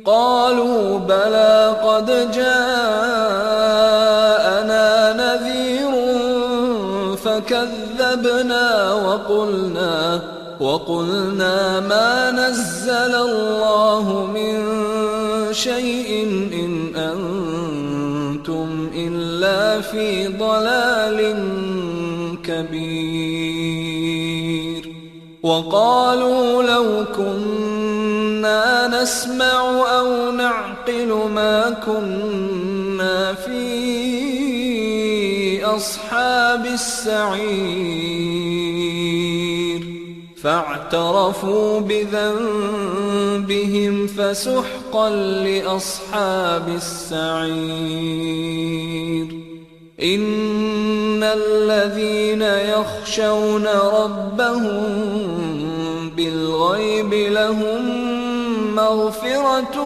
قالوا بلى قد جاءنا نذير فكذبنا وقلنا ما نزل الله من شيء إن أنتم إلا في ضلال كبير. وقالوا لو كنا نسمع أو نعقل ما كنا في أصحاب السعير. فاعترفوا بذنبهم فسحقا لأصحاب السعير. إن الذين يخشون ربهم بالغيب لهم مغفرة